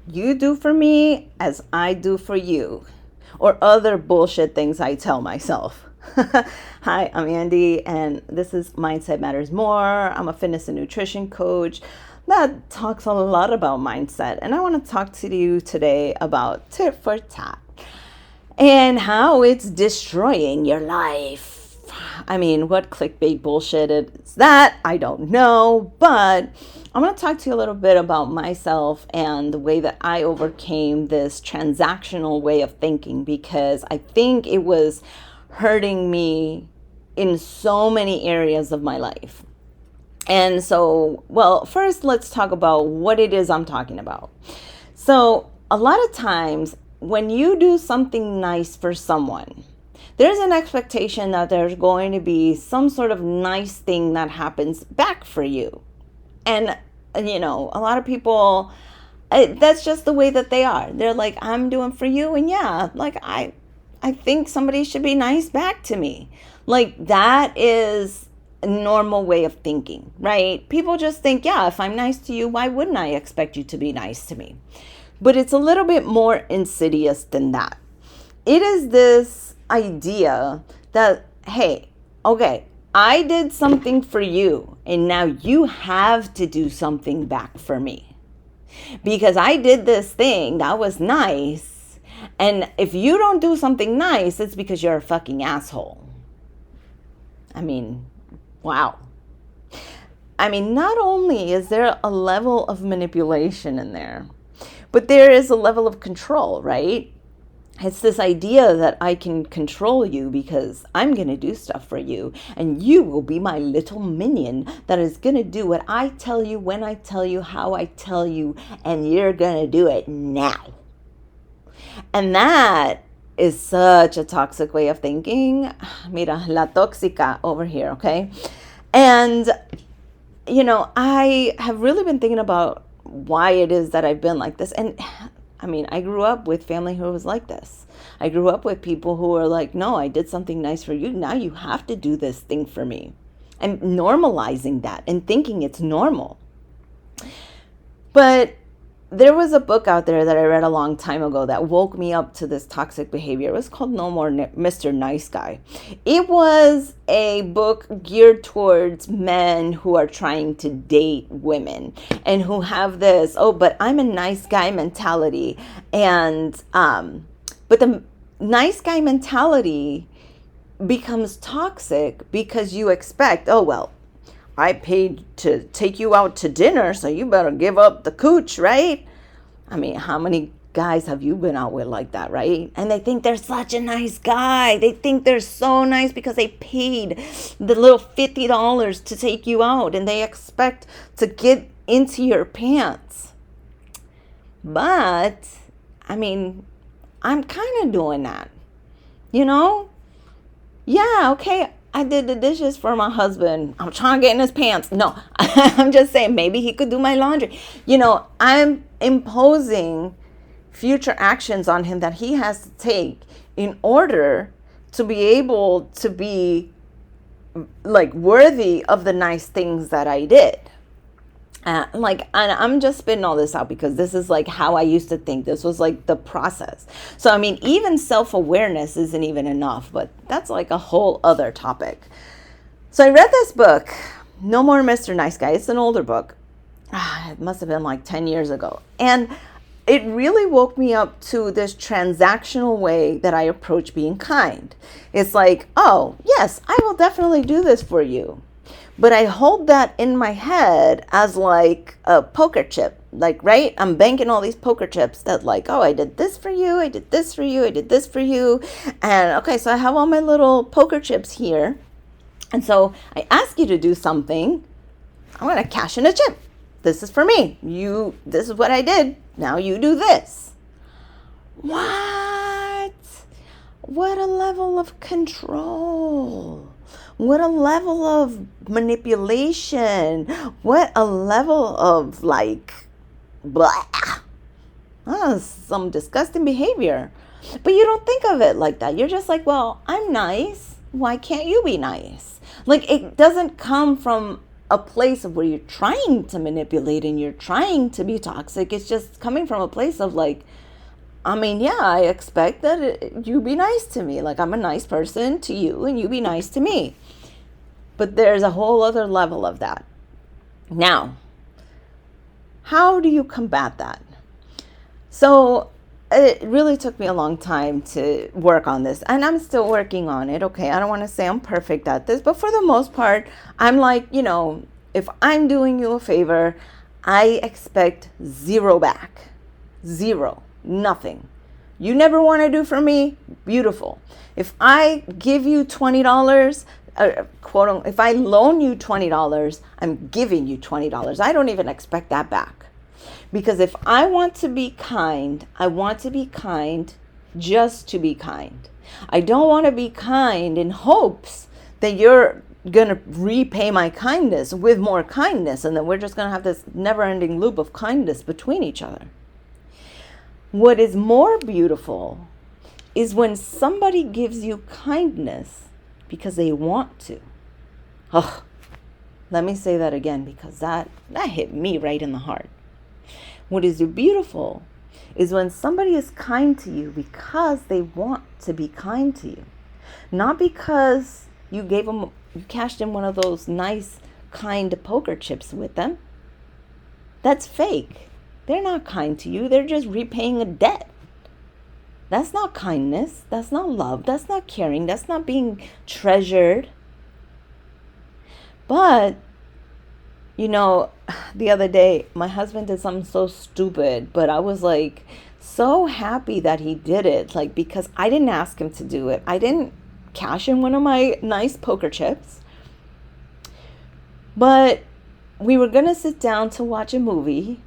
You do for me as I do for you, or other bullshit things I tell myself. Hi, I'm Andy, and this is Mindset Matters More. I'm a fitness and nutrition coach that talks a lot about mindset, and I want to talk to you today about tit for tat and how it's destroying your life. I mean, what clickbait bullshit is that? I don't know, but I'm going to talk to you a little bit about myself and the way that I overcame this transactional way of thinking, because I think it was hurting me in so many areas of my life. And so, well, first let's talk about what it is I'm talking about. So, a lot of times when you do something nice for someone, there's an expectation that there's going to be some sort of nice thing that happens back for you. And, a lot of people, that's just the way that they are. They're like, I'm doing for you. And yeah, like, I think somebody should be nice back to me. Like, that is a normal way of thinking, right? People just think, yeah, if I'm nice to you, why wouldn't I expect you to be nice to me? But it's a little bit more insidious than that. It is this idea that, hey, okay, I did something for you, and now you have to do something back for me. Because I did this thing that was nice, and if you don't do something nice, it's because you're a fucking asshole. I mean, wow. I mean, not only is there a level of manipulation in there, but there is a level of control, right? It's this idea that I can control you because I'm going to do stuff for you, and you will be my little minion that is going to do what I tell you, when I tell you, how I tell you, and you're going to do it now. And that is such a toxic way of thinking. Mira, la tóxica over here, okay? And, I have really been thinking about why it is that I've been like this. And I mean, I grew up with family who was like this. I grew up with people who were like, no, I did something nice for you. Now you have to do this thing for me. And normalizing that and thinking it's normal. But there was a book out there that I read a long time ago that woke me up to this toxic behavior. It was called No More Mr.Nice Guy. It was a book geared towards men who are trying to date women and who have this, oh, but I'm a nice guy mentality. And, but the nice guy mentality becomes toxic because you expect, oh, well, I paid to take you out to dinner, so you better give up the cooch, right? I mean, how many guys have you been out with like that, right? And they think they're such a nice guy. They think they're so nice because they paid the little $50 to take you out, and they expect to get into your pants. But, I mean, I'm kind of doing that, Yeah, okay, I did the dishes for my husband. I'm trying to get in his pants. No, I'm just saying maybe he could do my laundry. I'm imposing future actions on him that he has to take in order to be able to be like worthy of the nice things that I did. And I'm just spitting all this out because this is like how I used to think. This was like the process. So, I mean, even self-awareness isn't even enough, but that's like a whole other topic. So I read this book, No More Mr. Nice Guy. It's an older book. It must have been like 10 years ago. And it really woke me up to this transactional way that I approach being kind. It's like, oh, yes, I will definitely do this for you. But I hold that in my head as like a poker chip. Like, right? I'm banking all these poker chips that like, oh, I did this for you. I did this for you. I did this for you. And okay, so I have all my little poker chips here. And so I ask you to do something. I'm going to cash in a chip. This is for me. This is what I did. Now you do this. What? What a level of control. What a level of manipulation. What a level of like, blah. Some disgusting behavior. But you don't think of it like that. You're just like, well, I'm nice. Why can't you be nice? Like, it doesn't come from a place of where you're trying to manipulate and you're trying to be toxic. It's just coming from a place of like, I mean, yeah, I expect that you be nice to me. Like, I'm a nice person to you and you be nice to me. But there's a whole other level of that. Now, how do you combat that? So it really took me a long time to work on this, and I'm still working on it. Okay, I don't want to say I'm perfect at this, but for the most part, I'm like, if I'm doing you a favor, I expect zero back. Zero. Nothing. You never want to do for me? Beautiful. If I give you $20, if I loan you $20, I'm giving you $20. I don't even expect that back. Because if I want to be kind, I want to be kind just to be kind. I don't want to be kind in hopes that you're going to repay my kindness with more kindness, and then we're just going to have this never-ending loop of kindness between each other. What is more beautiful is when somebody gives you kindness because they want to. Oh, let me say that again, because that hit me right in the heart. What is beautiful is when somebody is kind to you because they want to be kind to you. Not because you cashed in one of those nice, kind poker chips with them. That's fake. They're not kind to you. They're just repaying a debt. That's not kindness. That's not love. That's not caring. That's not being treasured. But the other day, my husband did something so stupid, but I was like so happy that he did it. Like, because I didn't ask him to do it. I didn't cash in one of my nice poker chips. But we were going to sit down to watch a movie,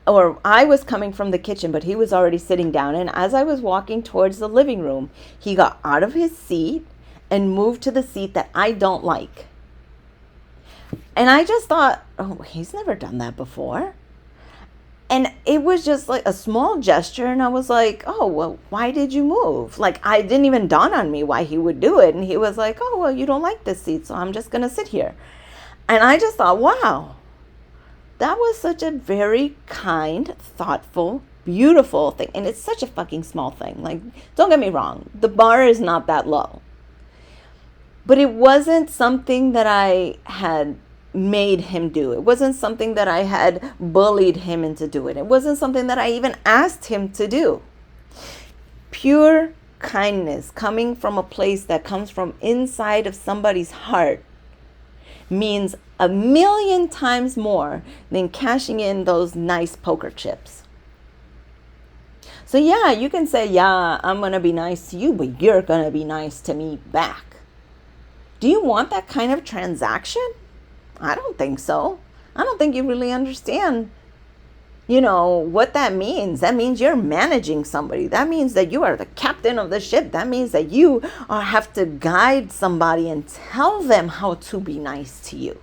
or I was coming from the kitchen, but he was already sitting down. And as I was walking towards the living room, he got out of his seat and moved to the seat that I don't like. And I just thought, oh, he's never done that before. And it was just like a small gesture. And I was like, oh, well, why did you move? Like, I didn't even dawn on me why he would do it. And he was like, oh, well, you don't like this seat, so I'm just going to sit here. And I just thought, wow, that was such a very kind, thoughtful, beautiful thing. And it's such a fucking small thing. Like, don't get me wrong. The bar is not that low. But it wasn't something that I had made him do. It wasn't something that I had bullied him into doing. It wasn't something that I even asked him to do. Pure kindness coming from a place that comes from inside of somebody's heart means 1,000,000 times more than cashing in those nice poker chips. So yeah, you can say, yeah, I'm going to be nice to you, but you're going to be nice to me back. Do you want that kind of transaction? I don't think so. I don't think you really understand, what that means. That means you're managing somebody. That means that you are the captain of the ship. That means that you have to guide somebody and tell them how to be nice to you.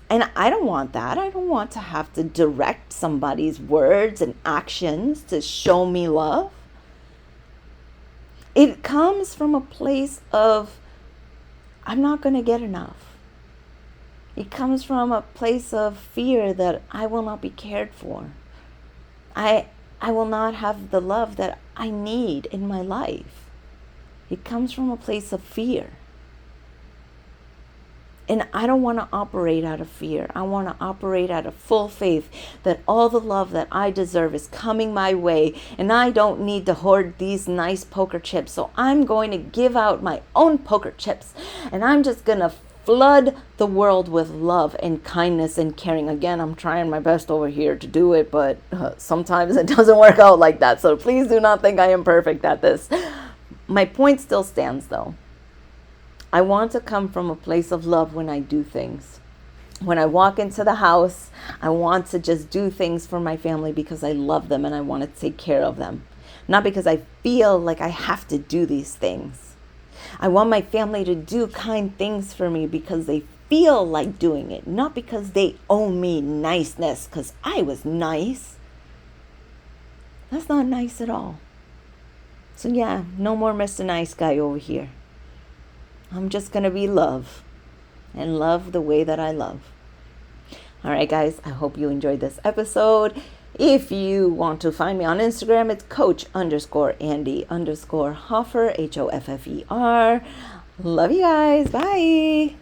And I don't want that. I don't want to have to direct somebody's words and actions to show me love. It comes from a place of, I'm not going to get enough. It comes from a place of fear that I will not be cared for. I will not have the love that I need in my life. It comes from a place of fear. And I don't want to operate out of fear. I want to operate out of full faith that all the love that I deserve is coming my way, and I don't need to hoard these nice poker chips. So I'm going to give out my own poker chips, and I'm just going to flood the world with love and kindness and caring. Again, I'm trying my best over here to do it, but sometimes it doesn't work out like that. So please do not think I am perfect at this. My point still stands, though. I want to come from a place of love when I do things. When I walk into the house, I want to just do things for my family because I love them and I want to take care of them. Not because I feel like I have to do these things. I want my family to do kind things for me because they feel like doing it, not because they owe me niceness because I was nice. That's not nice at all. So yeah, no more Mr. Nice Guy over here. I'm just going to be love. and love the way that I love. All right, guys, I hope you enjoyed this episode. If you want to find me on Instagram, it's coach_Andy_Hoffer, HOFFER. Love you guys. Bye.